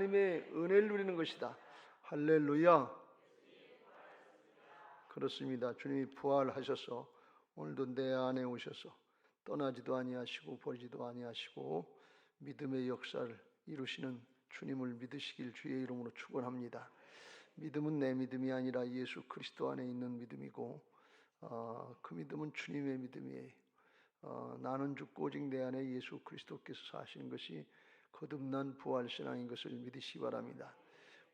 하나님의 은혜를 누리는 것이다. 할렐루야. 그렇습니다. 주님이 부활하셔서 오늘도 내 안에 오셔서 떠나지도 아니하시고 버리지도 아니하시고 믿음의 역사를 이루시는 주님을 믿으시길 주의 이름으로 축원합니다. 믿음은 내 믿음이 아니라 예수 그리스도 안에 있는 믿음이고 그 믿음은 주님의 믿음이에요. 나는 죽고 오직 내 안에 예수 그리스도께서 사시는 것이 거듭난 부활신앙인 것을 믿으시기 바랍니다.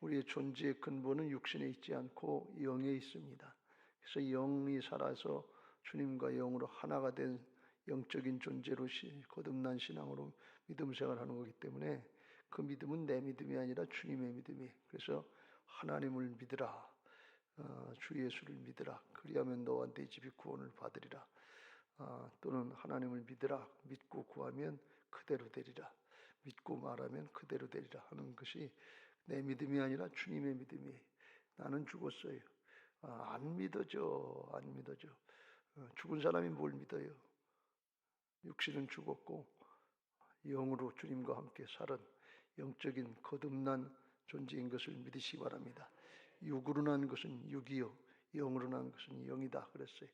우리의 존재의 근본은 육신에 있지 않고 영에 있습니다. 그래서 영이 살아서 주님과 영으로 하나가 된 영적인 존재로 거듭난 신앙으로 믿음 생활하는 거기 때문에 그 믿음은 내 믿음이 아니라 주님의 믿음이에요. 그래서 하나님을 믿으라. 주 예수를 믿으라. 그리하면 너와 네 집이 구원을 받으리라. 또는 하나님을 믿으라. 믿고 구하면 그대로 되리라. 믿고 말하면 그대로 되리라 하는 것이 내 믿음이 아니라 주님의 믿음이에요. 나는 죽었어요. 안 믿어져. 안 믿어져. 죽은 사람이 뭘 믿어요? 육신은 죽었고 영으로 주님과 함께 살은 영적인 거듭난 존재인 것을 믿으시기 바랍니다. 육으로 난 것은 육이요 영으로 난 것은 영이다 그랬어요.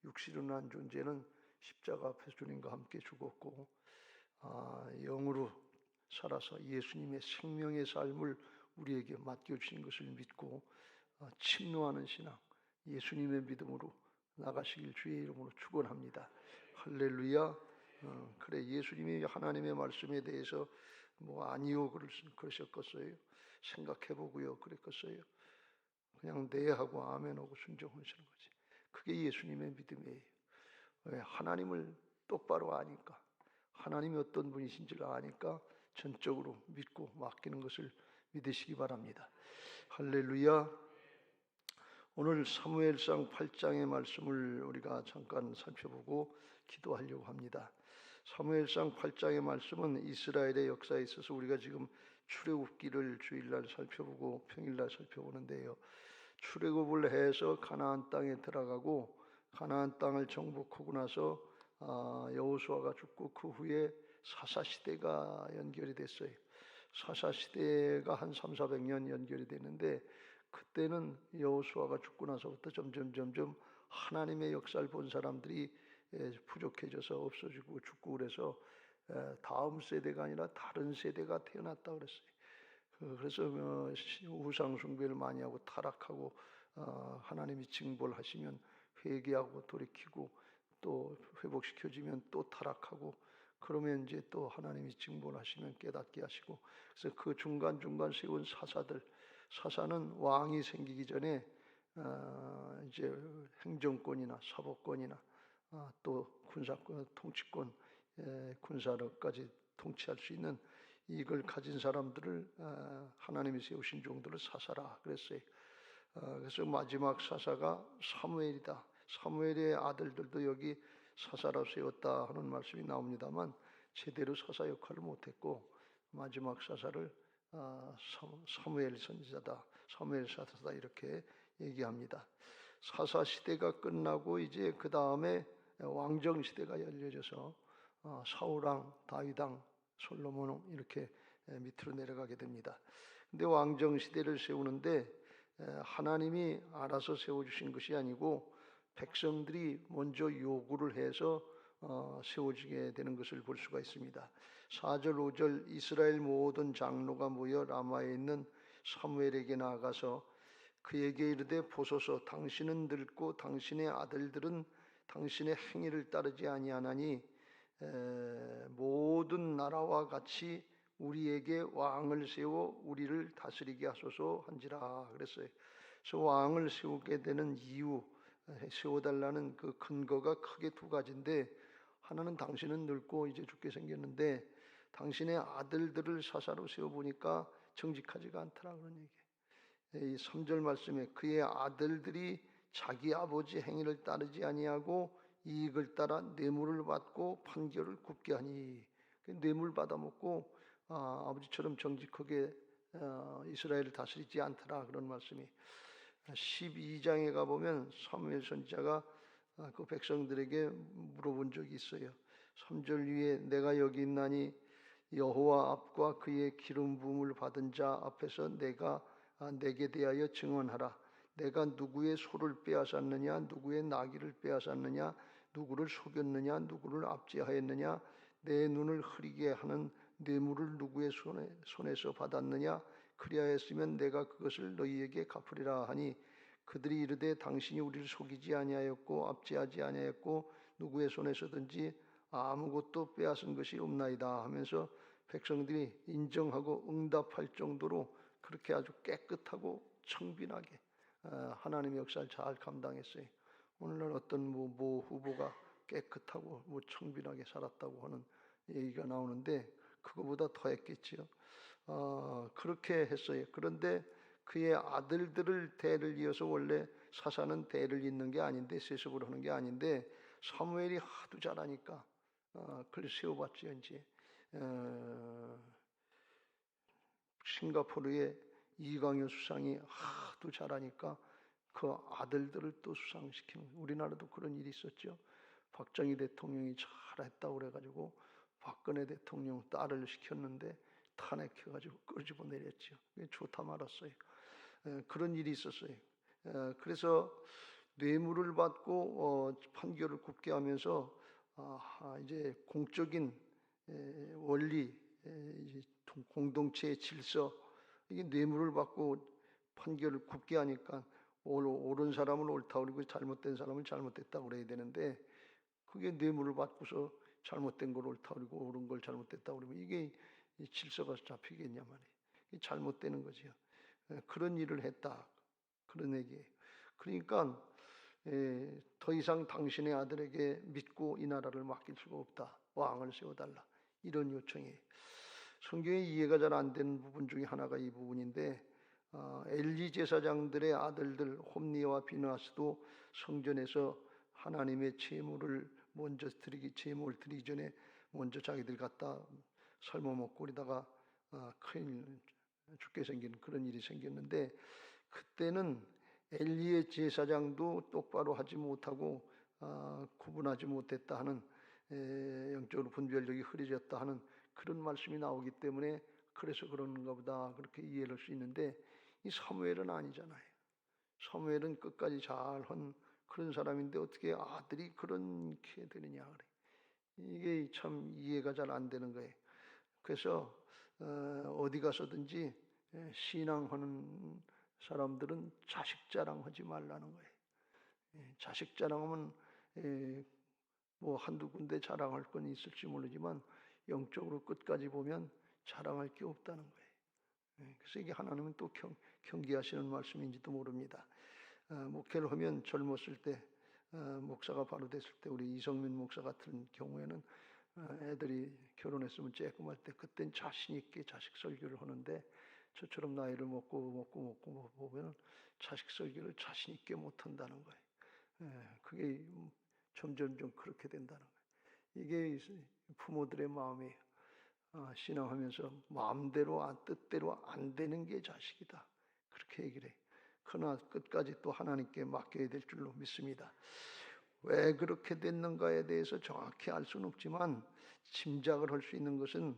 육신으로 난 존재는 십자가 앞에서 주님과 함께 죽었고 영으로 살아서 예수님의 생명의 삶을 우리에게 맡겨주신 것을 믿고 침노하는 신앙 예수님의 믿음으로 나가시길 주의 이름으로 축원합니다. 할렐루야. 그래 예수님이 하나님의 말씀에 대해서 뭐 아니요 그러셨겠어요? 생각해보고요 그랬겠어요? 그냥 네 하고 아멘 하고 순종하시는 거지. 그게 예수님의 믿음이에요. 왜? 하나님을 똑바로 아니까 하나님이 어떤 분이신지를 아니까 전적으로 믿고 맡기는 것을 믿으시기 바랍니다. 할렐루야. 오늘 사무엘상 8장의 말씀을 우리가 잠깐 살펴보고 기도하려고 합니다. 사무엘상 8장의 말씀은 이스라엘의 역사에 있어서 우리가 지금 출애굽기를 주일날 살펴보고 평일날 살펴보는데요. 출애굽을 해서 가나안 땅에 들어가고 가나안 땅을 정복하고 나서 여호수아가 죽고 그 후에 사사시대가 연결이 됐어요. 사사시대가 한 300~400년 연결이 됐는데 그때는 여호수아가 죽고 나서부터 점점 하나님의 역사를 본 사람들이 부족해져서 없어지고 죽고 그래서 다음 세대가 아니라 다른 세대가 태어났다 그랬어요. 그래서 우상 숭배를 많이 하고 타락하고 하나님이 징벌하시면 회개하고 돌이키고 또 회복시켜지면 또 타락하고 그러면 이제 또 하나님이 징벌하시면 깨닫게 하시고 그래서 그 중간중간 세운 사사는 왕이 생기기 전에 이제 행정권이나 사법권이나 또 군사권, 통치권, 군사력까지 통치할 수 있는 이걸 가진 사람들을 하나님이 세우신 종들을 사사라 그랬어요. 그래서 마지막 사사가 사무엘이다. 사무엘의 아들들도 여기 사사라 세웠다 하는 말씀이 나옵니다만 제대로 사사 역할을 못했고 마지막 사사를 사무엘 선지자다, 사무엘 사사다 이렇게 얘기합니다. 사사 시대가 끝나고 이제 그 다음에 왕정 시대가 열려져서 사울왕, 다윗왕, 솔로몬 이렇게 밑으로 내려가게 됩니다. 근데 왕정 시대를 세우는데 하나님이 알아서 세워주신 것이 아니고 백성들이 먼저 요구를 해서 세워지게 되는 것을 볼 수가 있습니다. 4절 5절 이스라엘 모든 장로가 모여 라마에 있는 사무엘에게 나아가서 그에게 이르되 보소서 당신은 늙고 당신의 아들들은 당신의 행위를 따르지 아니하나니 모든 나라와 같이 우리에게 왕을 세워 우리를 다스리게 하소서 한지라 그랬어요. 그래서 왕을 세우게 되는 이유 세워달라는 그 근거가 크게 두 가지인데 하나는 당신은 늙고 이제 죽게 생겼는데 당신의 아들들을 사사로 세워보니까 정직하지가 않더라 그런 얘기예요. 이 3절 말씀에 그의 아들들이 자기 아버지 행위를 따르지 아니하고 이익을 따라 뇌물을 받고 판결을 굽게 하니 뇌물 받아먹고 아버지처럼 정직하게 이스라엘을 다스리지 않더라 그런 말씀이 12장에 가보면 사무엘 선지자가 그 백성들에게 물어본 적이 있어요. 3절 위에 내가 여기 있나니 여호와 앞과 그의 기름 부음을 받은 자 앞에서 내게 대하여 증언하라. 내가 누구의 소를 빼앗았느냐, 누구의 나귀를 빼앗았느냐, 누구를 속였느냐, 누구를 압제하였느냐, 내 눈을 흐리게 하는 뇌물을 누구의 손에서 받았느냐, 그리하였으면 내가 그것을 너희에게 갚으리라 하니, 그들이 이르되 당신이 우리를 속이지 아니하였고 압제하지 아니하였고 누구의 손에서든지 아무것도 빼앗은 것이 없나이다 하면서 백성들이 인정하고 응답할 정도로 그렇게 아주 깨끗하고 청빈하게 하나님의 역사를 잘 감당했어요. 오늘날 어떤 모 후보가 깨끗하고 청빈하게 살았다고 하는 얘기가 나오는데 그거보다 더 했겠지요. 그렇게 했어요. 그런데 그의 아들들을 대를 이어서, 원래 사사는 대를 잇는 게 아닌데, 세습을 하는 게 아닌데, 사무엘이 하도 잘하니까 그걸 세워봤지요. 이제 싱가포르의 이광효 수상이 하도 잘하니까 그 아들들을 또 수상시키는, 우리나라도 그런 일이 있었죠. 박정희 대통령이 잘했다고 그래가지고 박근혜 대통령 딸을 시켰는데 탄핵해가지고 끄집어 내렸죠. 좋다 말았어요. 그런 일이 있었어요. 그래서 뇌물을 받고 판결을 굽게 하면서 이제 공적인 원리, 공동체의 질서, 이게 뇌물을 받고 판결을 굽게 하니까 옳은 사람은 옳다고 그러고 잘못된 사람은 잘못됐다고 그래야 되는데, 그게 뇌물을 받고서 잘못된 걸 옳다고 그러고 옳은 걸 잘못됐다고 그러면 이게 질서가 잡히겠냐 말이에요. 잘못되는 거죠. 그런 일을 했다, 그런 얘기예요. 그러니까 더 이상 당신의 아들에게 믿고 이 나라를 맡길 수가 없다, 왕을 세워달라, 이런 요청이에요. 성경에 이해가 잘 안 되는 부분 중에 하나가 이 부분인데, 엘리 제사장들의 아들들 홈니와 비느하스도 성전에서 하나님의 제물을 제물을 드리기 전에 먼저 자기들 갖다 삶아 먹고 그러다가 큰일 죽게 생긴 그런 일이 생겼는데, 그때는 엘리의 제사장도 똑바로 하지 못하고 구분하지 못했다 하는, 영적으로 분별력이 흐려졌다 하는 그런 말씀이 나오기 때문에 그래서 그런가 보다 그렇게 이해를 할 수 있는데, 이 사무엘은 아니잖아요. 사무엘은 끝까지 잘한 그런 사람인데 어떻게 아들이 그렇게 되느냐 그래. 이게 참 이해가 잘 안 되는 거예요. 그래서 어디 가서든지 신앙하는 사람들은 자식 자랑하지 말라는 거예요. 자식 자랑하면 뭐 한두 군데 자랑할 건 있을지 모르지만 영적으로 끝까지 보면 자랑할 게 없다는 거예요. 그래서 이게 하나님은 또 경계하시는 말씀인지도 모릅니다. 목회를 하면 젊었을 때, 목사가 바로 됐을 때, 우리 이성민 목사 같은 경우에는 애들이 결혼했으면 쬐끔할 때 그땐 자신 있게 자식 설교를 하는데, 저처럼 나이를 먹고 보면 자식 설교를 자신 있게 못 한다는 거예요. 그게 점점 그렇게 된다는 거예요. 이게 부모들의 마음이에요. 신앙하면서 마음대로 뜻대로 안 되는 게 자식이다, 그렇게 얘기를 해요. 그러나 끝까지 또 하나님께 맡겨야 될 줄로 믿습니다. 왜 그렇게 됐는가에 대해서 정확히 알 수는 없지만 짐작을 할 수 있는 것은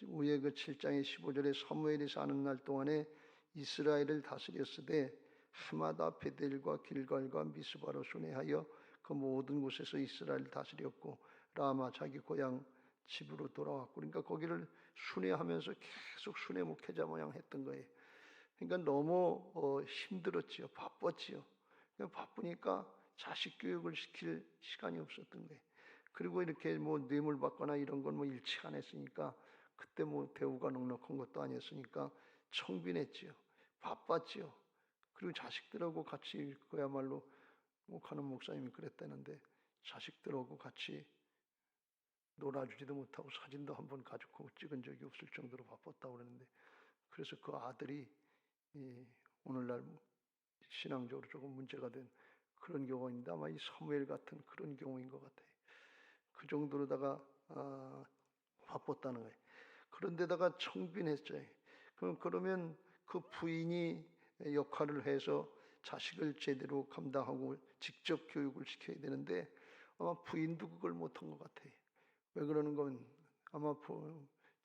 위에 그 7장의 15절에 사무엘이 사는 날 동안에 이스라엘을 다스렸으되 해마다 베델과 길갈과 미스바로 순회하여 그 모든 곳에서 이스라엘을 다스렸고 라마 자기 고향 집으로 돌아왔고, 그러니까 거기를 순회하면서 계속 순회 목회자 모양 했던 거예요. 그러니까 너무 힘들었지요. 바빴지요. 바쁘니까 자식 교육을 시킬 시간이 없었던 거예요. 그리고 이렇게 뇌물 받거나 이런 건 일치 안 했으니까, 그때 대우가 넉넉한 것도 아니었으니까 청빈했지요. 바빴지요. 그리고 자식들하고 같이, 그야말로 가는 목사님이 그랬다는데, 자식들하고 같이 놀아주지도 못하고 사진도 한번 가지고 찍은 적이 없을 정도로 바빴다고 그러는데, 그래서 그 아들이 오늘날 신앙적으로 조금 문제가 된 그런 경우가 있는데, 아마 이 사무엘 같은 그런 경우인 것 같아요. 그 정도로다가 바빴다는 거예요. 그런데다가 청빈했죠. 그러면 그 부인이 역할을 해서 자식을 제대로 감당하고 직접 교육을 시켜야 되는데, 아마 부인도 그걸 못한 것 같아요. 왜 그러는 건 아마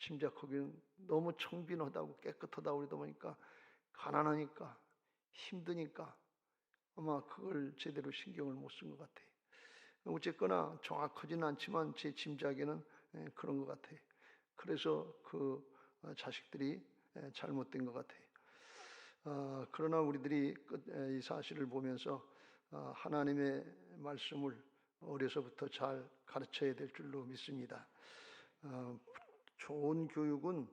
짐작하기는 너무 청빈하다고 깨끗하다고 그러다 보니까 가난하니까 힘드니까 아마 그걸 제대로 신경을 못 쓴 것 같아요. 어쨌거나 정확하지는 않지만 제 짐작에는 그런 것 같아요. 그래서 그 자식들이 잘못된 것 같아요. 그러나 우리들이 이 사실을 보면서 하나님의 말씀을 어려서부터 잘 가르쳐야 될 줄로 믿습니다. 좋은 교육은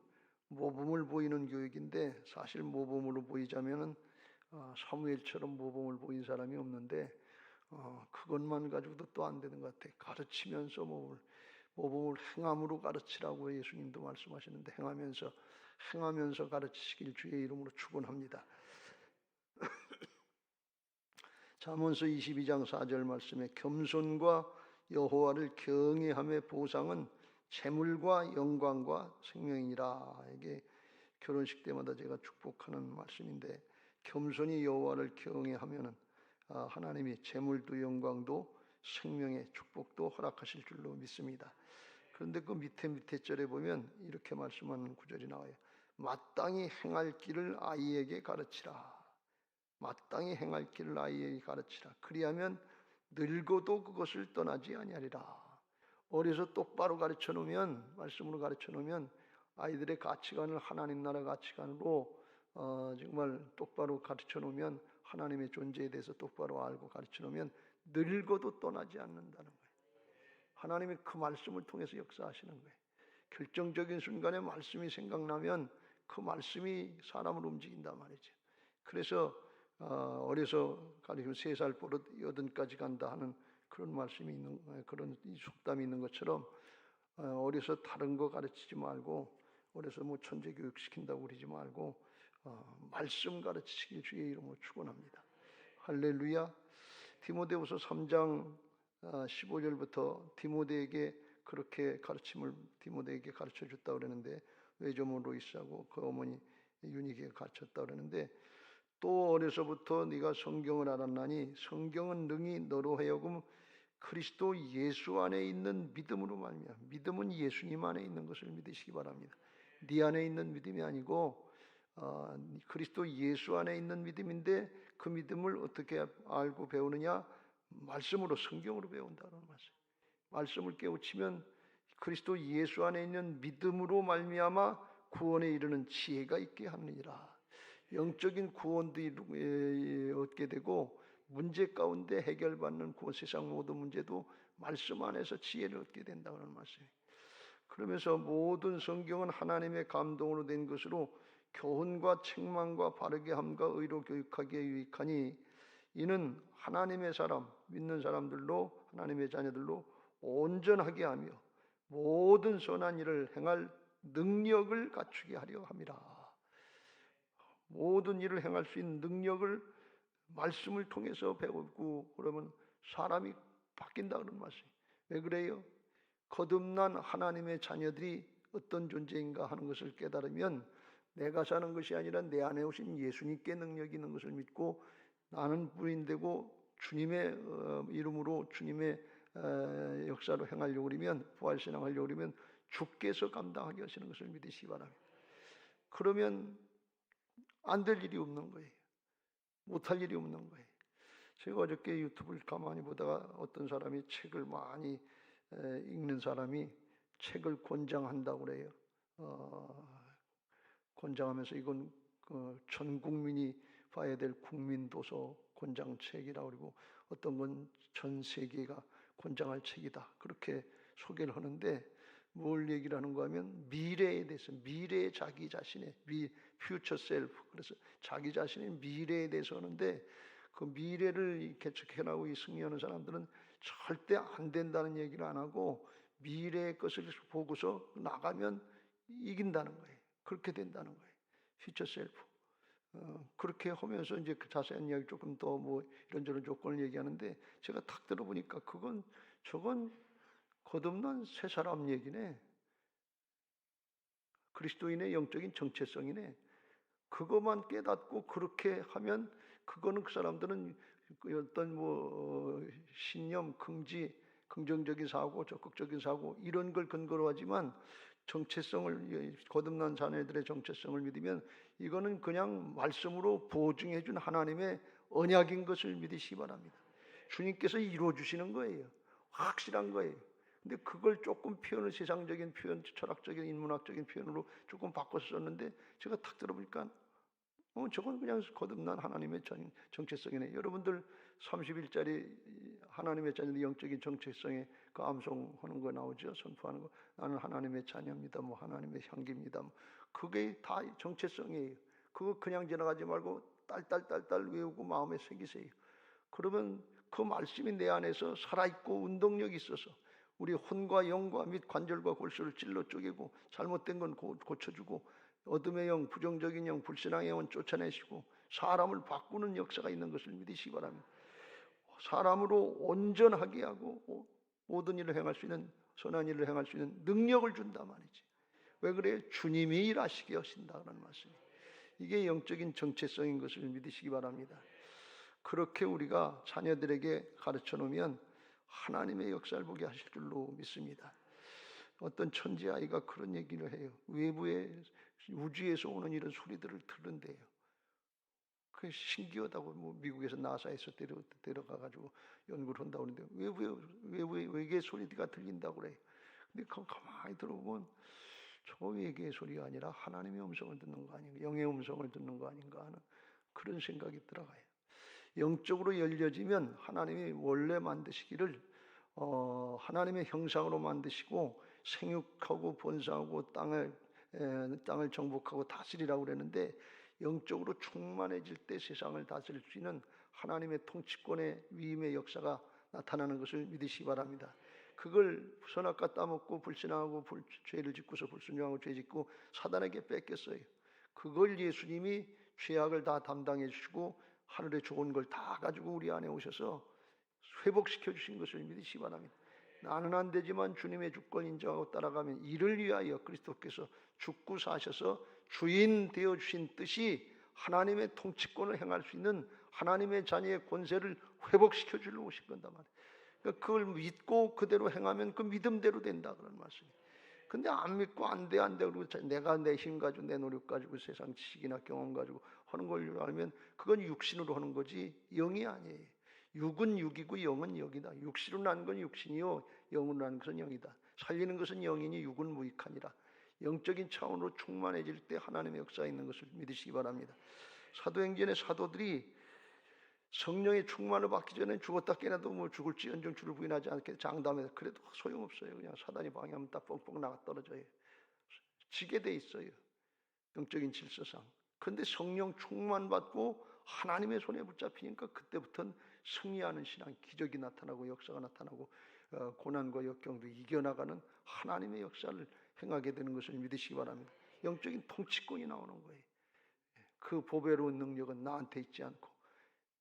모범을 보이는 교육인데 사실 모범으로 보이자면은 사무엘처럼 모범을 보인 사람이 없는데 그것만 가지고도 또 안 되는 것 같아. 가르치면서 모범을 행함으로 가르치라고 예수님도 말씀하시는데 행하면서 가르치시길 주의 이름으로 축원합니다. 잠언서 22장 4절 말씀에 겸손과 여호와를 경외함의 보상은 재물과 영광과 생명이라. 이게 결혼식 때마다 제가 축복하는 말씀인데 겸손히 여호와를 경외하면은 하나님이 재물도 영광도 생명의 축복도 허락하실 줄로 믿습니다. 그런데 그 밑에 절에 보면 이렇게 말씀하는 구절이 나와요. 마땅히 행할 길을 아이에게 가르치라. 마땅히 행할 길을 아이에게 가르치라. 그리하면 늙어도 그것을 떠나지 아니하리라. 어려서 똑바로 가르쳐 놓으면, 말씀으로 가르쳐 놓으면 아이들의 가치관을 하나님 나라 가치관으로 정말 똑바로 가르쳐 놓으면, 하나님의 존재에 대해서 똑바로 알고 가르쳐 놓으면 늙어도 떠나지 않는다는 거예요. 하나님이 그 말씀을 통해서 역사하시는 거예요. 결정적인 순간에 말씀이 생각나면 그 말씀이 사람을 움직인단 말이죠. 그래서 어려서 가르치면 3살 버릇 80까지 간다 하는 그런 말씀이 있는, 그런 속담이 있는 것처럼 어려서 다른 거 가르치지 말고, 어려서 뭐 천재 교육 시킨다고 그러지 말고 말씀 가르치시길 주의 이름으로 축원합니다. 할렐루야. 디모데후서 3장 15절부터 디모데에게 그렇게 가르침을 디모데에게 가르쳐 줬다 그러는데, 외조모 로이스하고 그 어머니 유니게 가르쳤다 그러는데, 또 어려서부터 네가 성경을 알았나니 성경은 능히 너로 하여금 그리스도 예수 안에 있는 믿음으로 말미암아. 믿음은 예수님 안에 있는 것을 믿으시기 바랍니다. 네 안에 있는 믿음이 아니고 그리스도 예수 안에 있는 믿음인데, 그 믿음을 어떻게 알고 배우느냐? 말씀으로, 성경으로 배운다는 말씀. 말씀을 깨우치면 그리스도 예수 안에 있는 믿음으로 말미암아 구원에 이르는 지혜가 있게 하느니라. 영적인 구원도 얻게 되고, 문제 가운데 해결받는 구원, 세상 모든 문제도 말씀 안에서 지혜를 얻게 된다는 말씀이에요. 그러면서 모든 성경은 하나님의 감동으로 된 것으로 교훈과 책망과 바르게 함과 의로 교육하기에 유익하니, 이는 하나님의 사람, 믿는 사람들로, 하나님의 자녀들로 온전하게 하며 모든 선한 일을 행할 능력을 갖추게 하려 함이라. 모든 일을 행할 수 있는 능력을 말씀을 통해서 배우고, 그러면 사람이 바뀐다 그런 말씀이에요. 왜 그래요? 거듭난 하나님의 자녀들이 어떤 존재인가 하는 것을 깨달으면 내가 사는 것이 아니라 내 안에 오신 예수님께 능력이 있는 것을 믿고, 나는 부인되고 주님의 이름으로 주님의 역사로 행하려고 그러면, 부활신앙하려고 그러면 주께서 감당하게 하시는 것을 믿으시기 바랍니다. 그러면 안 될 일이 없는 거예요. 못할 일이 없는 거예요. 제가 어저께 유튜브를 가만히 보다가 어떤 사람이 책을 많이 읽는 사람이 책을 권장한다고 그래요. 권장하면서 이건 전 국민이 봐야 될 국민도서 권장책이라고, 그리고 어떤 건 전 세계가 권장할 책이다, 그렇게 소개를 하는데, 뭘 얘기를 하는가 하면 미래에 대해서, 미래의 자기 자신의 future self, 그래서 자기 자신의 미래에 대해서 하는데, 그 미래를 개척해나가고 승리하는 사람들은 절대 안 된다는 얘기를 안 하고 미래의 것을 보고서 나가면 이긴다는 거예요. 그렇게 된다는 거예요. future self. 그렇게 하면서 이제 그 자세한 이야기 조금 더 뭐 이런저런 조건을 얘기하는데, 제가 탁 들어보니까 저건 거듭난 새 사람 얘기네. 그리스도인의 영적인 정체성이네. 그것만 깨닫고 그렇게 하면, 그거는 그 사람들은 어떤 신념, 긍지, 긍정적인 사고, 적극적인 사고 이런 걸 근거로 하지만, 정체성을, 거듭난 자녀들의 정체성을 믿으면 이거는 그냥 말씀으로 보증해 준 하나님의 언약인 것을 믿으시기 바랍니다. 주님께서 이루어 주시는 거예요. 확실한 거예요. 근데 그걸 조금 표현을, 세상적인 표현, 철학적인 인문학적인 표현으로 조금 바꿔서 썼는데, 제가 탁 들어보니까 저건 그냥 거듭난 하나님의 정체성이네. 여러분들 30일짜리 하나님의 자녀의 영적인 정체성에 그 암송하는 거 나오죠. 선포하는 거. 나는 하나님의 자녀입니다. 뭐 하나님의 향기입니다. 뭐 그게 다 정체성이에요. 그거 그냥 지나가지 말고 딸딸딸딸 외우고 마음에 새기세요. 그러면 그 말씀이 내 안에서 살아있고 운동력이 있어서 우리 혼과 영과 및 관절과 골수를 찔러 쪼개고 잘못된 건 고쳐주고 어둠의 영, 부정적인 영, 불신앙의 영은 쫓아내시고 사람을 바꾸는 역사가 있는 것을 믿으시기 바랍니다. 사람으로 온전하게 하고 모든 일을 행할 수 있는, 선한 일을 행할 수 있는 능력을 준단 말이지. 왜 그래요? 주님이 일하시게 하신다는 말씀이에요. 이게 영적인 정체성인 것을 믿으시기 바랍니다. 그렇게 우리가 자녀들에게 가르쳐 놓으면 하나님의 역사를 보게 하실 줄로 믿습니다. 어떤 천재 아이가 그런 얘기를 해요. 외부의 우주에서 오는 이런 소리들을 들은대요. 그게 신기하다고, 뭐 미국에서 나사에서 데려가가지고 연구를 한다고 하는데 외부의 외계 소리가 들린다고 그래요. 근데 가만히 들어보면 저 외계의 소리가 아니라 하나님의 음성을 듣는 거 아닌가, 영의 음성을 듣는 거 아닌가 하는 그런 생각이 들어가요. 영적으로 열려지면 하나님이 원래 만드시기를 하나님의 형상으로 만드시고 생육하고 번성하고 땅을 정복하고 다스리라고 그랬는데, 영적으로 충만해질 때 세상을 다스릴 수 있는 하나님의 통치권의 위임의 역사가 나타나는 것을 믿으시기 바랍니다. 그걸 선악과 따먹고 불신하고 죄를 짓고서 불순종하고 죄 짓고 사단에게 뺏겼어요. 그걸 예수님이 죄악을 다 담당해 주시고 하늘에 좋은 걸 다 가지고 우리 안에 오셔서 회복시켜 주신 것을 믿으시기 바랍니다. 나는 안 되지만 주님의 주권 인정하고 따라가면 이를 위하여 그리스도께서 죽고 사셔서 주인 되어 주신 뜻이 하나님의 통치권을 행할 수 있는 하나님의 자녀의 권세를 회복시켜 주려고 오신 건단 말이에요. 그러니까 그걸 믿고 그대로 행하면 그 믿음대로 된다 그런 말씀이에요. 근데 안 믿고 안 돼 그러고 내가 내 힘 가지고 내 노력 가지고 세상 지식이나 경험 가지고 하는 걸 하면 그건 육신으로 하는 거지 영이 아니에요. 육은 육이고 영은 영이다. 육신으로 난 건 육신이요 영으로 난 것은 영이다. 살리는 것은 영이니 육은 무익하니라. 영적인 차원으로 충만해질 때 하나님의 역사가 있는 것을 믿으시기 바랍니다. 사도행전의 사도들이 성령의 충만을 받기 전에 죽었다 깨나도 뭐 죽을지언정 주를 부인하지 않게 장담해서 그래도 소용없어요. 그냥 사단이 방해하면 딱 뻥뻥 나가 떨어져요. 지게 돼 있어요. 영적인 질서상. 그런데 성령 충만 받고 하나님의 손에 붙잡히니까 그때부터는 승리하는 신앙, 기적이 나타나고 역사가 나타나고 고난과 역경도 이겨나가는 하나님의 역사를 행하게 되는 것을 믿으시기 바랍니다. 영적인 통치권이 나오는 거예요. 그 보배로운 능력은 나한테 있지 않고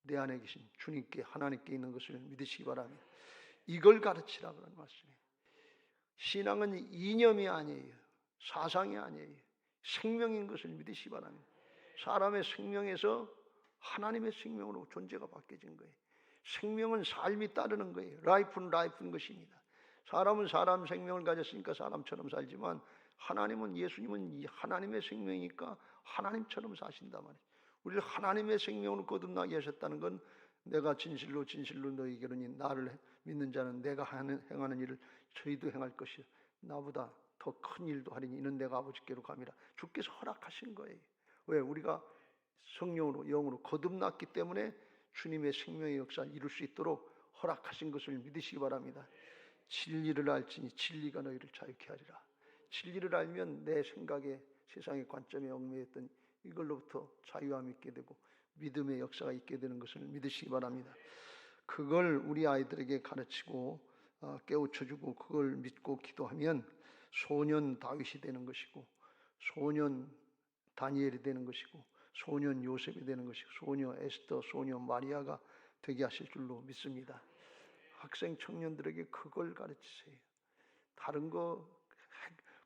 내 안에 계신 주님께 하나님께 있는 것을 믿으시기 바랍니다. 이걸 가르치라 그런 말씀이에요. 신앙은 이념이 아니에요. 사상이 아니에요. 생명인 것을 믿으시기 바랍니다. 사람의 생명에서 하나님의 생명으로 존재가 바뀌어진 거예요. 생명은 삶이 따르는 거예요. 라이프는 것입니다. 사람은 사람 생명을 가졌으니까 사람처럼 살지만 하나님은, 예수님은 이 하나님의 생명이니까 하나님처럼 사신단 말이에요. 우리를 하나님의 생명으로 거듭나게 하셨다는 건 내가 진실로 너희에게 이르니 나를 믿는 자는 내가 행하는 일을 저희도 행할 것이요 나보다 더 큰 일도 하리니 이는 내가 아버지께로 감이라. 주께서 허락하신 거예요. 왜? 우리가 성령으로 영으로 거듭났기 때문에 주님의 생명의 역사를 이룰 수 있도록 허락하신 것을 믿으시기 바랍니다. 진리를 알지니 진리가 너희를 자유케 하리라. 진리를 알면 내 생각에 세상의 관점에 얽매였던 이걸로부터 자유함이 있게 되고 믿음의 역사가 있게 되는 것을 믿으시기 바랍니다. 그걸 우리 아이들에게 가르치고 깨우쳐주고 그걸 믿고 기도하면 소년 다윗이 되는 것이고 소년 다니엘이 되는 것이고 소년 요셉이 되는 것이고 소녀 에스더, 소녀 마리아가 되게 하실 줄로 믿습니다. 학생 청년들에게 그걸 가르치세요. 다른 거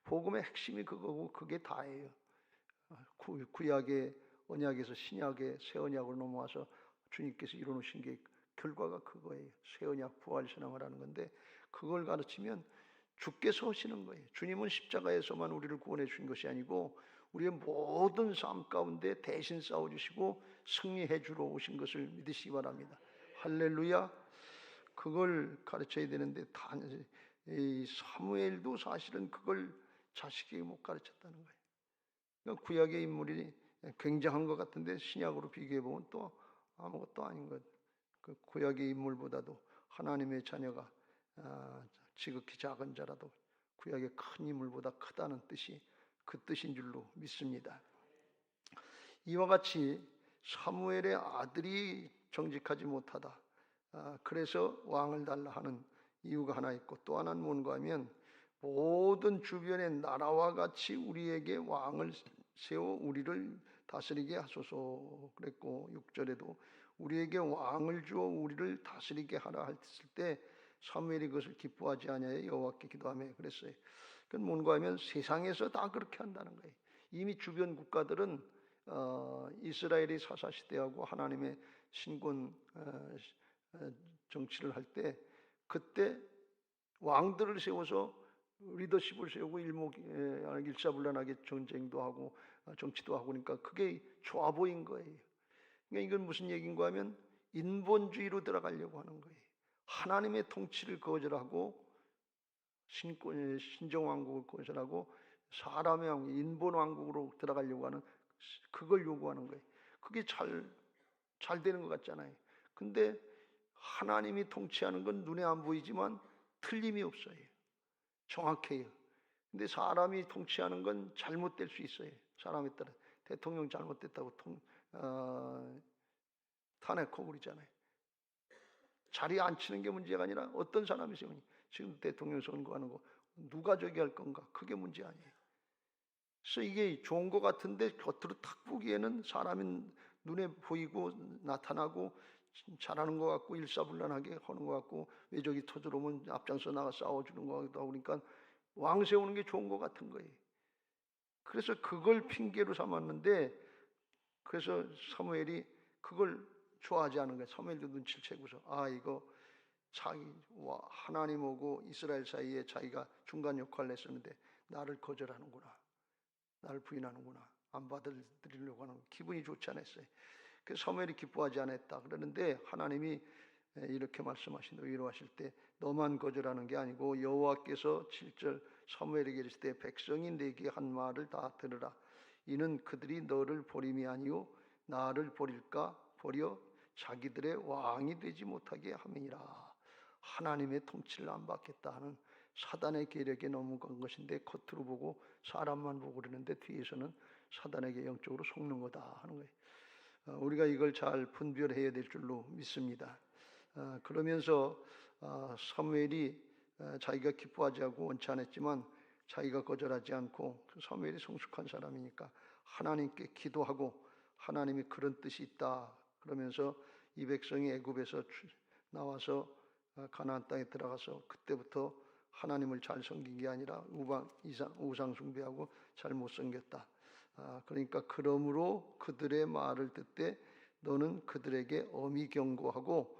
복음의 핵심이 그거고 그게 다예요. 구약의 언약에서 신약의 새 언약으로 넘어와서 주님께서 이루어놓으신 게 결과가 그거예요. 새 언약 부활 신앙을 하는 건데 그걸 가르치면 주께서 오시는 거예요. 주님은 십자가에서만 우리를 구원해 주신 것이 아니고 우리의 모든 삶 가운데 대신 싸워주시고 승리해 주러 오신 것을 믿으시기 바랍니다. 할렐루야. 그걸 가르쳐야 되는데 이 사무엘도 사실은 그걸 자식에게 못 가르쳤다는 거예요. 그러니까 구약의 인물이 굉장한 것 같은데 신약으로 비교해 보면 또 아무것도 아닌 것. 그 구약의 인물보다도 하나님의 자녀가 지극히 작은 자라도 구약의 큰 인물보다 크다는 뜻이 그 뜻인 줄로 믿습니다. 이와 같이 사무엘의 아들이 정직하지 못하다. 그래서 왕을 달라 하는 이유가 하나 있고 또 하나는 뭔가 하면 모든 주변의 나라와 같이 우리에게 왕을 세워 우리를 다스리게 하소서 그랬고 6절에도 우리에게 왕을 주어 우리를 다스리게 하라 했을 때 사무엘이 그것을 기뻐하지 아니하여 여호와께 기도하며 그랬어요. 그건 뭔가 하면 세상에서 다 그렇게 한다는 거예요. 이미 주변 국가들은 이스라엘이 사사시대하고 하나님의 신권 정치를 할 때 그때 왕들을 세워서 리더십을 세우고 일사불란하게 전쟁도 하고 정치도 하고 그러니까 그게 좋아 보인 거예요. 그러니까 이건 무슨 얘기인가 하면 인본주의로 들어가려고 하는 거예요. 하나님의 통치를 거절하고 신정왕국을 거절하고 사람의 왕국, 인본왕국으로 들어가려고 하는 그걸 요구하는 거예요. 그게 잘 되는 것 같잖아요. 근데 하나님이 통치하는 건 눈에 안 보이지만 틀림이 없어요. 정확해요. 근데 사람이 통치하는 건 잘못될 수 있어요. 사람에 따라 대통령 잘못됐다고 탄핵하고 그러잖아요. 자리에 앉히는 게 문제가 아니라 어떤 사람이 세우니 지금 대통령 선거하는 거 누가 저기 할 건가 그게 문제 아니에요. 그래서 이게 좋은 것 같은데 겉으로 탁 보기에는 사람이 눈에 보이고 나타나고 잘하는 것 같고 일사불란하게 하는 것 같고 외적이 터들어오면 앞장서 나가 싸워주는 것 같기도 하고 그러니까 왕 세우는 게 좋은 것 같은 거예요. 그래서 그걸 핑계로 삼았는데 그래서 사무엘이 그걸 좋아하지 않은 거예요. 사무엘도 눈치를 채고서 이거 하나님 오고 이스라엘 사이에 자기가 중간 역할을 했었는데 나를 거절하는구나. 나를 부인하는구나. 안 받아들이려고 하는 기분이 좋지 않았어요. 그래서 사무엘이 기뻐하지 않았다. 그러는데 하나님이 이렇게 말씀하신다. 위로하실 때 너만 거절하는 게 아니고 여호와께서 7절 사무엘에게 이르실 때 백성이 내게 한 말을 다 들으라. 이는 그들이 너를 버림이 아니요 나를 버릴까 버려 자기들의 왕이 되지 못하게 함이니라. 하나님의 통치를 안 받겠다 하는 사단의 계략에 넘어간 것인데 겉으로 보고 사람만 보고 그러는데 뒤에서는 사단에게 영적으로 속는 거다 하는 거예요. 우리가 이걸 잘 분별해야 될 줄로 믿습니다. 그러면서 사무엘이 자기가 기뻐하지 않고 원치 않았지만 자기가 거절하지 않고 사무엘이 성숙한 사람이니까 하나님께 기도하고 하나님이 그런 뜻이 있다 그러면서 이 백성이 애굽에서 나와서 가나안 땅에 들어가서 그때부터 하나님을 잘 섬긴 게 아니라 우상 숭배하고 잘 못 섬겼다. 그러니까 그러므로 그들의 말을 듣되 너는 그들에게 엄히 경고하고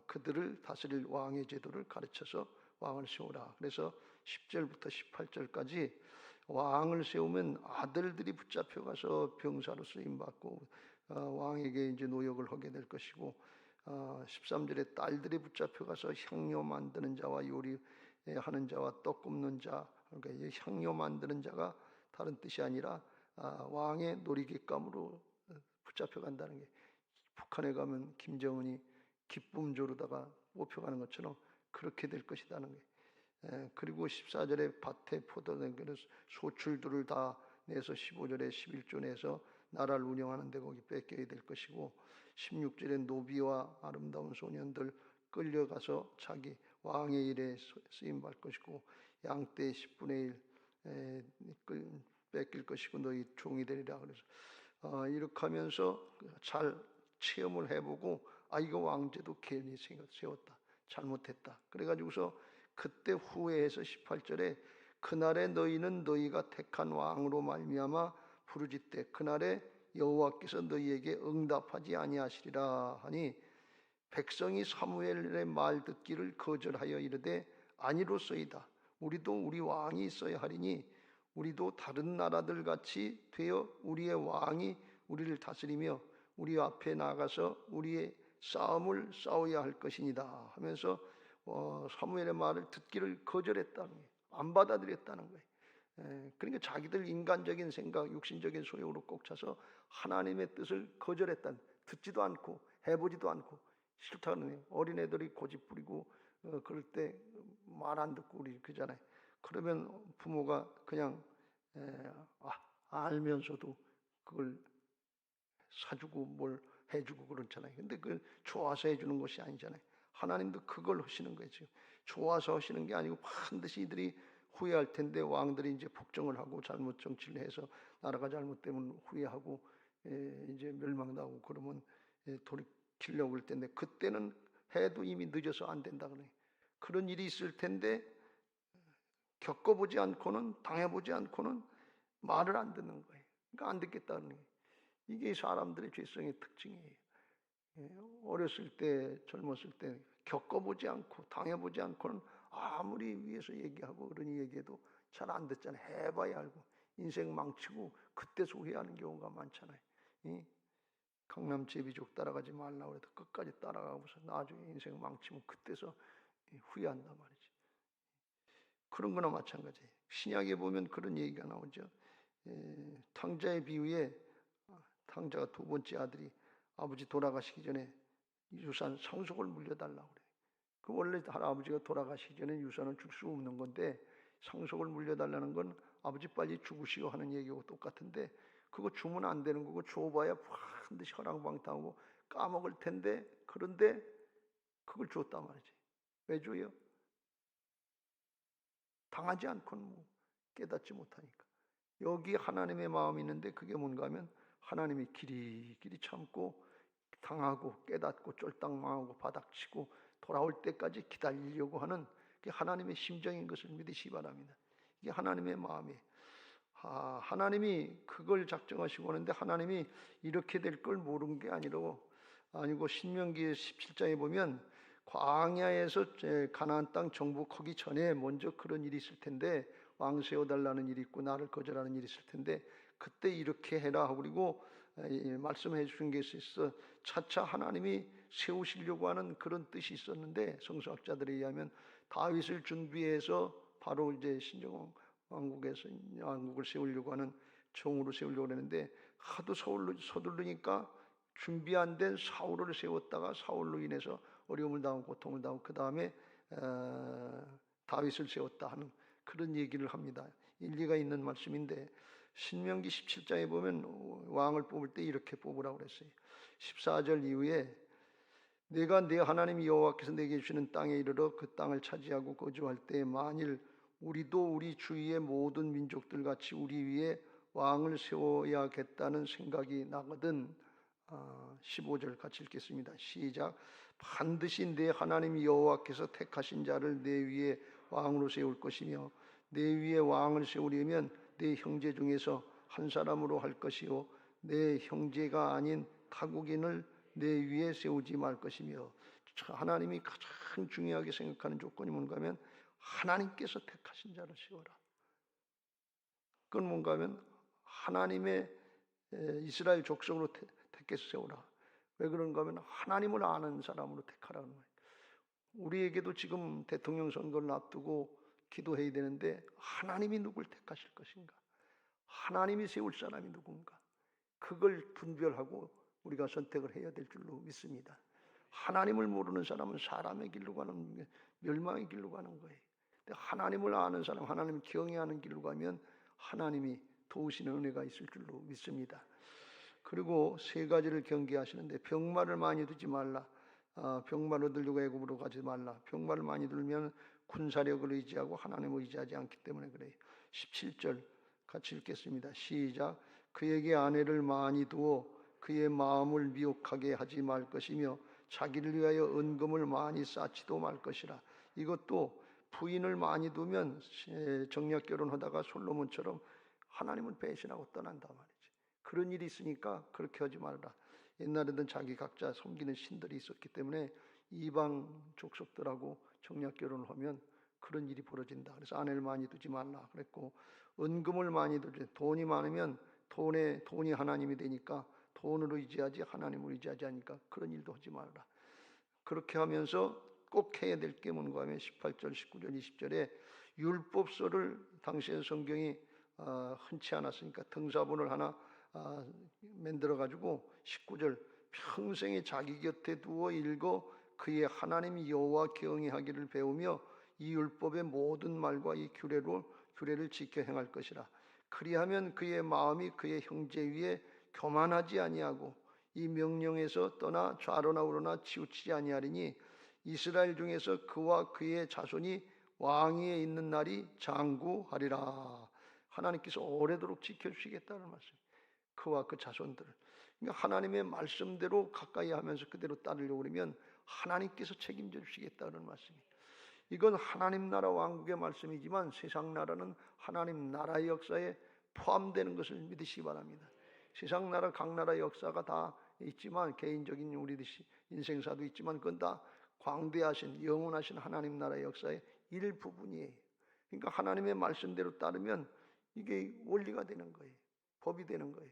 그들을 다스릴 왕의 제도를 가르쳐서 왕을 세우라. 그래서 10절부터 18절까지 왕을 세우면 아들들이 붙잡혀 가서 병사로 쓰임 받고 왕에게 이제 노역을 하게 될 것이고 13절에 딸들이 붙잡혀 가서 향료 만드는 자와 요리하는 자와 떡 굽는 자 그러니까 이 향료 만드는 자가 다른 뜻이 아니라 왕의 놀이객감으로 붙잡혀 간다는 게 북한에 가면 김정은이 기쁨조로다가 뽑혀가는 것처럼 그렇게 될 것이라는 게 그리고 14절에 밭에 포도는 소출들을 다 내서 15절에 11조 내서 나라를 운영하는데 거기 뺏겨야 될 것이고 16절에 노비와 아름다운 소년들 끌려가서 자기 왕의 일에 쓰임받을 것이고 양떼 10분의 1 뺏길 것이고 너희 종이 되리라. 그래서 이렇게 하면서 잘 체험을 해보고 이거 왕제도 괜히 세웠다. 잘못했다. 그래가지고서 그때 후회해서 18절에 그날에 너희는 너희가 택한 왕으로 말미암아 부르짖되 그날에 여호와께서 너희에게 응답하지 아니하시리라 하니 백성이 사무엘의 말 듣기를 거절하여 이르되 아니로소이다. 우리도 우리 왕이 있어야 하리니 우리도 다른 나라들 같이 되어 우리의 왕이 우리를 다스리며 우리 앞에 나가서 우리의 싸움을 싸워야 할 것이니다 하면서 사무엘의 말을 듣기를 거절했다는 거예요. 안 받아들였다는 거예요. 그러니까 자기들 인간적인 생각, 육신적인 소욕으로 꼭 차서 하나님의 뜻을 거절했다는, 듣지도 않고 해보지도 않고 싫다는 거예요. 어린애들이 고집 부리고 그럴 때 말 안 듣고 우리 그잖아요. 그러면 부모가 그냥 알면서도 그걸 사주고 뭘 해주고 그렇잖아요. 근데 그걸 좋아서 해주는 것이 아니잖아요. 하나님도 그걸 하시는 거예요. 지금 좋아서 하시는 게 아니고 반드시 이들이 후회할 텐데, 왕들이 이제 폭정을 하고 잘못 정치를 해서 나라가 잘못되면 후회하고 이제 멸망당하고 그러면 돌이키려고 할 텐데, 그때는 해도 이미 늦어서 안 된다 그래요. 그런 일이 있을 텐데 겪어보지 않고는, 당해보지 않고는 말을 안 듣는 거예요. 그러니까 안 듣겠다는 거예요. 이게 사람들의 죄성의 특징이에요. 어렸을 때, 젊었을 때 겪어보지 않고 당해보지 않고는 아무리 위에서 얘기하고 어른이 얘기해도 잘 안 듣잖아요. 해봐야 알고 인생 망치고 그때서 후회하는 경우가 많잖아요. 강남 제비족 따라가지 말라고 해도 끝까지 따라가고서 나중에 인생 망치면 그때서 후회한단 말이지. 그런 거나 마찬가지예요. 신약에 보면 그런 얘기가 나오죠. 탕자의 비유에 탕자가 두 번째 아들이 아버지 돌아가시기 전에 유산 상속을 물려달라고 그래요. 그 원래 할아버지가 돌아가시기 전에 유산은 줄 수 없는 건데 상속을 물려달라는 건 아버지 빨리 죽으시오 하는 얘기하고 똑같은데, 그거 주면 안 되는 거고 줘봐야 반드시 허랑방탕하고 까먹을 텐데, 그런데 그걸 줬단 말이지. 왜 줘요? 당하지 않고는 뭐 깨닫지 못하니까. 여기 하나님의 마음이 있는데 그게 뭔가 하면 하나님이 길이 참고 당하고 깨닫고 쫄딱망하고 바닥치고 돌아올 때까지 기다리려고 하는 게 하나님의 심정인 것을 믿으시기 바랍니다. 이게 하나님의 마음이에요. 하나님이 그걸 작정하시고 하는데, 하나님이 이렇게 될 걸 모른 게 아니고 신명기 17장에 보면 광야에서 가나안 땅 정복하기 전에 먼저 그런 일이 있을 텐데, 왕 세워달라는 일이 있고 나를 거절하는 일이 있을 텐데 그때 이렇게 해라 하고 그리고 말씀해 주신 게 있어 차차 하나님이 세우시려고 하는 그런 뜻이 있었는데, 성서학자들에 의하면 다윗을 준비해서 바로 이제 신정 왕국에서 왕국을 세우려고 하는 종으로 세우려고 했는데 하도 서두르니까 준비 안 된 사울을 세웠다가 사울로 인해서 어려움을 당하고 고통을 당하고 그 다음에 다윗을 세웠다 하는 그런 얘기를 합니다. 일리가 있는 말씀인데, 신명기 17장에 보면 왕을 뽑을 때 이렇게 뽑으라고 그랬어요. 14절 이후에 내가 내 하나님 여호와께서 내게 주시는 땅에 이르러 그 땅을 차지하고 거주할 때 만일 우리도 우리 주위의 모든 민족들 같이 우리 위에 왕을 세워야겠다는 생각이 나거든. 15절 같이 읽겠습니다. 시작. 반드시 내 하나님 여호와께서 택하신 자를 내 위에 왕으로 세울 것이며 내 위에 왕을 세우려면 내 형제 중에서 한 사람으로 할 것이요 내 형제가 아닌 타국인을 내 위에 세우지 말 것이며, 하나님이 가장 중요하게 생각하는 조건이 뭔가 하면 하나님께서 택하신 자를 세워라. 그건 뭔가 하면 하나님의 이스라엘 족속으로 택해서 세우라. 왜 그런가 하면 하나님을 아는 사람으로 택하라는 거예요. 우리에게도 지금 대통령 선거를 앞두고 기도해야 되는데 하나님이 누굴 택하실 것인가? 하나님이 세울 사람이 누군가? 그걸 분별하고 우리가 선택을 해야 될 줄로 믿습니다. 하나님을 모르는 사람은 사람의 길로 가는, 멸망의 길로 가는 거예요. 근데 하나님을 아는 사람, 하나님을 경외하는 길로 가면 하나님이 도우시는 은혜가 있을 줄로 믿습니다. 그리고 세 가지를 경계하시는데, 병마를 많이 두지 말라. 병마를 들고 애굽으로 가지 말라. 병마를 많이 들면 군사력을 의지하고 하나님을 의지하지 않기 때문에 그래요. 17절 같이 읽겠습니다. 시작. 그에게 아내를 많이 두어 그의 마음을 미혹하게 하지 말 것이며 자기를 위하여 은금을 많이 쌓지도 말 것이라. 이것도 부인을 많이 두면 정략 결혼하다가 솔로몬처럼 하나님은 배신하고 떠난단 말이지. 그런 일이 있으니까 그렇게 하지 말라. 옛날에는 자기 각자 섬기는 신들이 있었기 때문에 이방 족속들하고 정략 결혼을 하면 그런 일이 벌어진다. 그래서 아내를 많이 두지 말라 그랬고, 은금을 많이 두지, 돈이 많으면 돈이 하나님이 되니까 돈으로 의지하지 하나님을 의지하지 않으니까 그런 일도 하지 말라. 그렇게 하면서 꼭 해야 될 게 뭔가 하면 18절, 19절, 20절에 율법서를 당시의 성경이 흔치 않았으니까 등사본을 하나 만들어 가지고 19절 평생에 자기 곁에 두어 읽어 그의 하나님 여호와 경외하기를 배우며 이 율법의 모든 말과 이 규례를 지켜 행할 것이라. 그리하면 그의 마음이 그의 형제 위에 교만하지 아니하고 이 명령에서 떠나 좌로나 우로나 치우치지 아니하리니 이스라엘 중에서 그와 그의 자손이 왕위에 있는 날이 장구하리라. 하나님께서 오래도록 지켜주시겠다는 말씀. 그와 그 자손들을. 그러니까 하나님의 말씀대로 가까이 하면서 그대로 따르려고 그러면 하나님께서 책임져 주시겠다는 말씀입니다. 이건 하나님 나라 왕국의 말씀이지만 세상 나라는 하나님 나라의 역사에 포함되는 것을 믿으시기 바랍니다. 세상 나라 각 나라의 역사가 다 있지만 개인적인 우리 인생사도 있지만 그건 다 광대하신 영원하신 하나님 나라의 역사의 일부분이에요. 그러니까 하나님의 말씀대로 따르면 이게 원리가 되는 거예요. 법이 되는 거예요.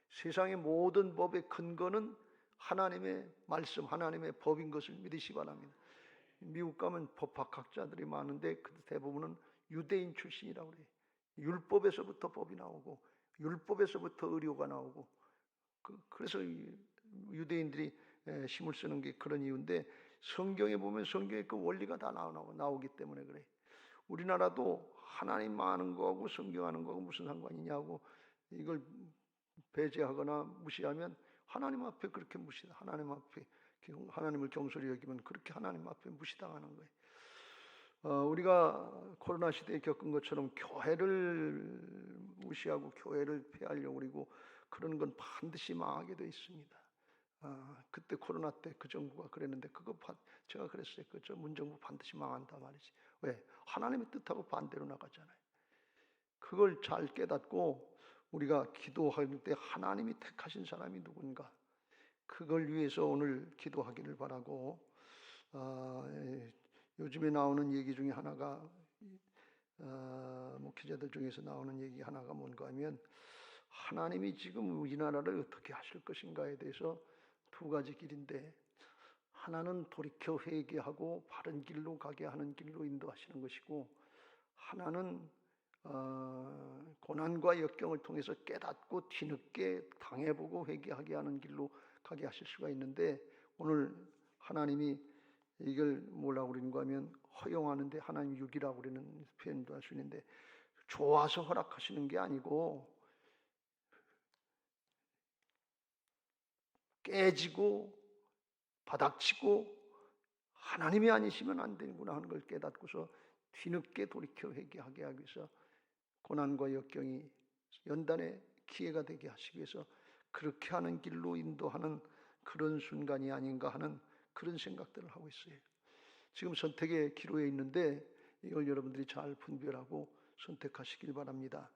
세상의 모든 법의 근거는 하나님의 말씀, 하나님의 법인 것을 믿으시기 바랍니다. 미국 가면 법학학자들이 많은데 그 대부분은 유대인 출신이라고 그래요. 율법에서부터 법이 나오고 율법에서부터 의료가 나오고 그래서 유대인들이 힘을 쓰는 게 그런 이유인데 성경에 보면 성경의 그 원리가 다 나오기 때문에 그래. 우리나라도 하나님 아는 거하고 성경하는 거하고 무슨 상관이냐고 이걸 배제하거나 무시하면 하나님 앞에 그렇게 하나님 앞에 하나님을 경솔히 여기면 그렇게 하나님 앞에 무시당하는 거예요. 우리가 코로나 시대에 겪은 것처럼 교회를 무시하고 교회를 폐하려고 그러고 그런 건 반드시 망하게 되어 있습니다. 그때 코로나 때 그 정부가 그랬는데 제가 그랬어요. 저 문정부 반드시 망한다 말이지. 왜? 하나님의 뜻하고 반대로 나가잖아요. 그걸 잘 깨닫고 우리가 기도할 때 하나님이 택하신 사람이 누군가 그걸 위해서 오늘 기도하기를 바라고 요즘에 나오는 얘기 중에 하나가 목회자들 중에서 나오는 얘기 하나가 뭔가 하면 하나님이 지금 우리나라를 어떻게 하실 것인가에 대해서 두 가지 길인데 하나는 돌이켜 회개하고 바른 길로 가게 하는 길로 인도하시는 것이고 하나는 고난과 역경을 통해서 깨닫고 뒤늦게 당해보고 회개하게 하는 길로 가게 하실 수가 있는데 오늘 하나님이 이걸 뭐라고 그러는가 하면 허용하는데 하나님 육이라고 그러는 표현도 할 수 있는데 좋아서 허락하시는 게 아니고 깨지고 바닥치고 하나님이 아니시면 안 되는구나 하는 걸 깨닫고서 뒤늦게 돌이켜 회개하게 하기 위해서 고난과 역경이 연단의 기회가 되게 하시기 위해서 그렇게 하는 길로 인도하는 그런 순간이 아닌가 하는 그런 생각들을 하고 있어요. 지금 선택의 기로에 있는데 이걸 여러분들이 잘 분별하고 선택하시길 바랍니다.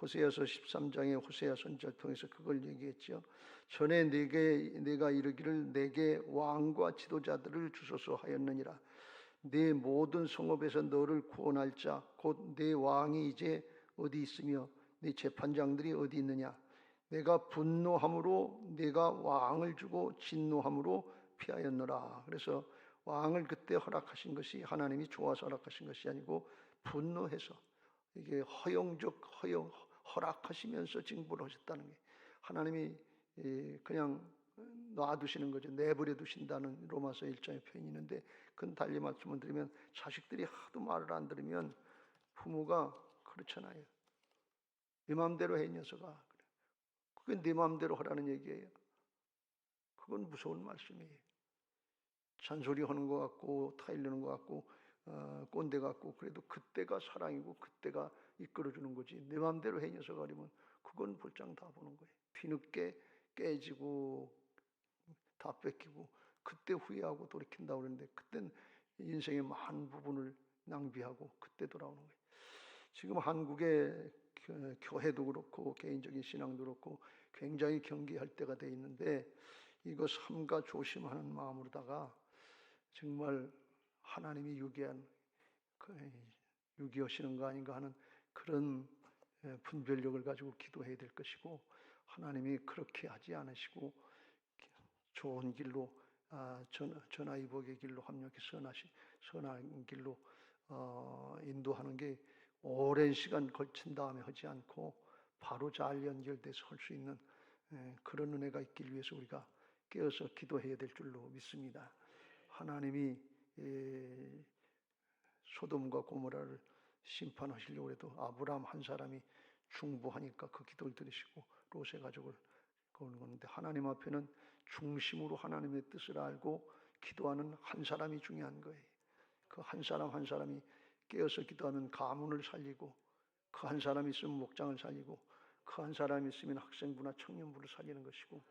호세아서 13장의 호세아 선지자를 통해서 그걸 얘기했죠. 전에 내가 이르기를 내게 왕과 지도자들을 주소서 하였느니라. 내 모든 성읍에서 너를 구원할 자 곧 내 왕이 이제 어디 있으며 네 재판장들이 어디 있느냐. 내가 분노함으로 내가 왕을 주고 진노함으로 피하였노라. 그래서 왕을 그때 허락하신 것이 하나님이 좋아서 허락하신 것이 아니고 분노해서 이게 허락하시면서 징벌을 하셨다는 게 하나님이 그냥 놔두시는 거죠. 내버려 두신다는 로마서 1장의 표현이 있는데 그건 달리 말씀을 드리면 자식들이 하도 말을 안 들으면 부모가 그렇잖아요. 네 마음대로 해 이 녀석아. 그게 네 마음대로 하라는 얘기예요. 그건 무서운 말씀이에요. 잔소리 하는 것 같고 타일르는 것 같고 꼰대 같고 그래도 그때가 사랑이고 그때가 이끌어주는 거지. 내 마음대로 해 이 녀석아 그러면 그건 볼장 다 보는 거예요. 뒤늦게 깨지고 다 뺏기고 그때 후회하고 돌이킨다고 그러는데 그땐 인생의 많은 부분을 낭비하고 그때 돌아오는 거예요. 지금 한국의 교회도 그렇고 개인적인 신앙도 그렇고 굉장히 경계할 때가 돼 있는데 이거 삼가 조심하는 마음으로다가 정말 하나님이 유기한 유기하시는 거 아닌가 하는 그런 분별력을 가지고 기도해야 될 것이고, 하나님이 그렇게 하지 않으시고 좋은 길로 전하이복의 길로 합력해 선한 길로 인도하는 게 오랜 시간 걸친 다음에 하지 않고 바로 잘 연결돼서 할 수 있는 그런 은혜가 있길 위해서 우리가 깨어서 기도해야 될 줄로 믿습니다. 하나님이 소돔과 고모라를 심판하시려고 해도 아브라함 한 사람이 중보하니까 그 기도를 들으시고 롯의 가족을 거는 건데, 하나님 앞에는 중심으로 하나님의 뜻을 알고 기도하는 한 사람이 중요한 거예요. 그 한 사람 한 사람이 깨어서 기도하면 가문을 살리고, 그 한 사람이 있으면 목장을 살리고, 그 한 사람이 있으면 학생부나 청년부를 살리는 것이고,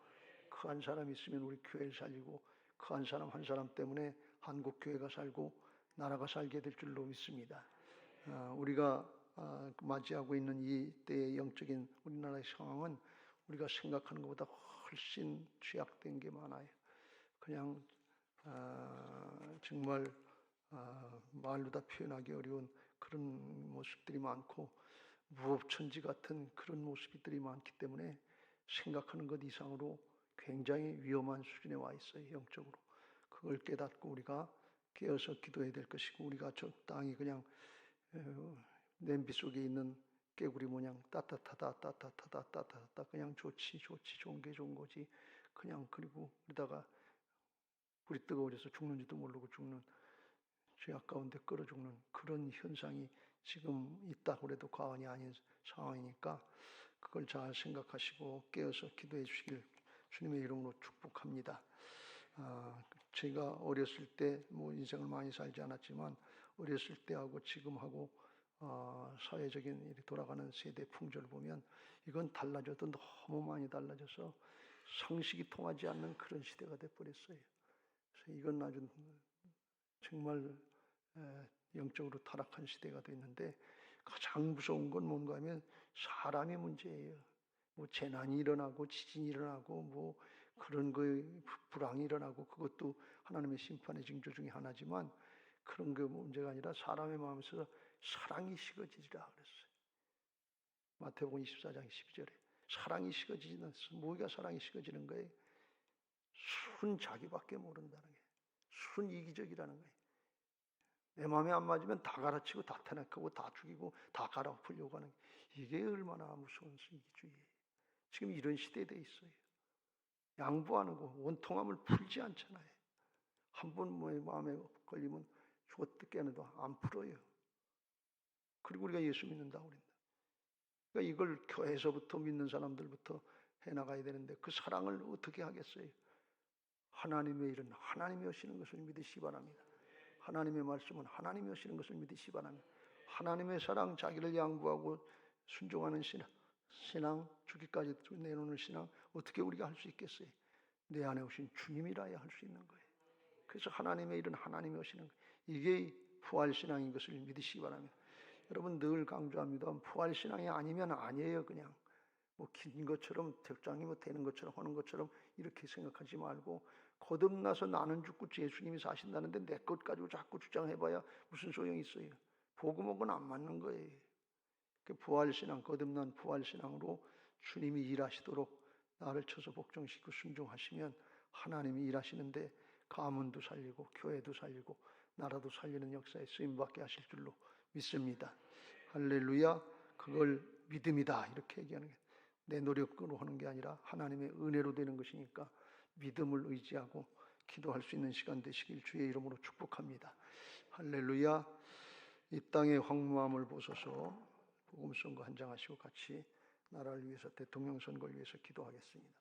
그 한 사람이 있으면 우리 교회를 살리고, 그 한 사람 한 사람 때문에 한국 교회가 살고 나라가 살게 될 줄로 믿습니다. 우리가 맞이하고 있는 이 때의 영적인 우리나라의 상황은 우리가 생각하는 것보다 훨씬 취약된 게 많아요. 그냥 정말 말로 다 표현하기 어려운 그런 모습들이 많고, 무법천지 같은 그런 모습들이 많기 때문에 생각하는 것 이상으로 굉장히 위험한 수준에 와 있어요, 영적으로. 그걸 깨닫고 우리가 깨어서 기도해야 될 것이고, 우리가 적당히 그냥 냄비 속에 있는 깨구리 모양 따뜻하다 그냥 좋지 좋은 게 좋은 거지, 그냥. 그리고 그러다가 불이 뜨거워져서 죽는지도 모르고 죽는, 죄악 가운데 끓어 죽는 그런 현상이 지금 있다고 해도 과언이 아닌 상황이니까 그걸 잘 생각하시고 깨어서 기도해 주시길 주님의 이름으로 축복합니다. 제가 어렸을 때 인생을 많이 살지 않았지만 어렸을 때하고 지금하고 사회적인 일이 돌아가는 세대 풍조를 보면 이건 달라져도 너무 많이 달라져서 상식이 통하지 않는 그런 시대가 돼버렸어요. 그래서 이건 아주 정말 영적으로 타락한 시대가 됐는데, 가장 무서운 건 뭔가 하면 사람의 문제예요. 재난이 일어나고 지진이 일어나고 그런 거에 불황이 일어나고, 그것도 하나님의 심판의 징조 중에 하나지만 그런 게 문제가 아니라 사람의 마음에서 사랑이 식어지리라 그랬어요. 마태복음 24장 12절에 사랑이 식어지지 않습니다. 뭐가 사랑이 식어지는 거예요? 순 자기밖에 모른다는 거예요. 순 이기적이라는 거예요. 내 마음에 안 맞으면 다 갈아치고 다 탄핵하고 다 죽이고 다 갈아엎으려고 하는, 이게 얼마나 무서운 이기주의예요. 지금 이런 시대에 돼 있어요. 양보하는 거, 원통함을 풀지 않잖아요. 한 번 마음에 걸리면 죽었다 깨어나도 안 풀어요. 그리고 우리가 예수 믿는다고 그런다. 그러니까 이걸 교회에서부터 믿는 사람들부터 해나가야 되는데 그 사랑을 어떻게 하겠어요? 하나님의 일은 하나님이 하시는 것을 믿으시기 바랍니다. 하나님의 말씀은 하나님이 하시는 것을 믿으시기 바랍니다. 하나님의 사랑, 자기를 양보하고 순종하는 신앙, 죽기까지 내놓는 신앙, 어떻게 우리가 할 수 있겠어요? 내 안에 오신 주님이라야 할 수 있는 거예요. 그래서 하나님의 일은 하나님이 하시는 거예요. 이게 부활신앙인 것을 믿으시기 바랍니다. 여러분, 늘 강조합니다. 부활신앙이 아니면 아니에요. 그냥 긴 것처럼 적당히 되는 것처럼 하는 것처럼 이렇게 생각하지 말고, 거듭나서 나는 죽고 예수님이 사신다는데 내 것 가지고 자꾸 주장해봐야 무슨 소용이 있어요. 복음하고는 안 맞는 거예요. 그 부활신앙, 거듭난 부활신앙으로 주님이 일하시도록 나를 쳐서 복종시키고 순종하시면 하나님이 일하시는데 가문도 살리고 교회도 살리고 나라도 살리는 역사에 쓰임받게 하실 줄로 믿습니다. 할렐루야. 그걸 믿음이다 이렇게 얘기하는 게, 내 노력으로 하는 게 아니라 하나님의 은혜로 되는 것이니까 믿음을 의지하고 기도할 수 있는 시간 되시길 주의 이름으로 축복합니다. 할렐루야. 이 땅의 황무함을 보소서. 복음 선거 한장하시고 같이 나라를 위해서, 대통령 선거를 위해서 기도하겠습니다.